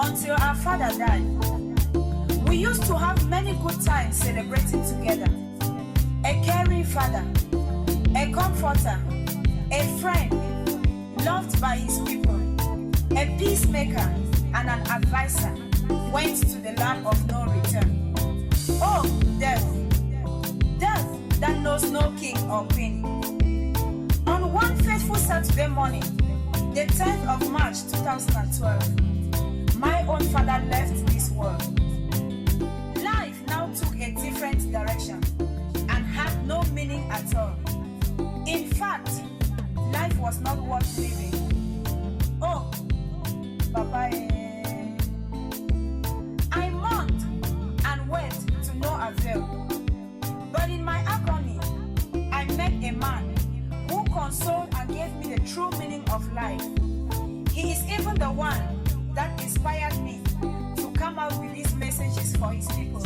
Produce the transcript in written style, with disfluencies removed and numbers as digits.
until our father died. We used to have many good times celebrating together. A caring father, a comforter, a friend, loved by his people, a peacemaker, and an advisor, went to the land of no return. Oh, death, death that knows no king or queen. On one fateful Saturday morning, the 10th of March 2012, my own father left this world. Life now took a different direction and had no meaning at all. In fact, life was not worth living. Oh, Papa, I mourned and wept to no avail. But in my agony, I met a man who consoled and gave me the true meaning of life. He is even the one that inspired me to come out with these messages for his people.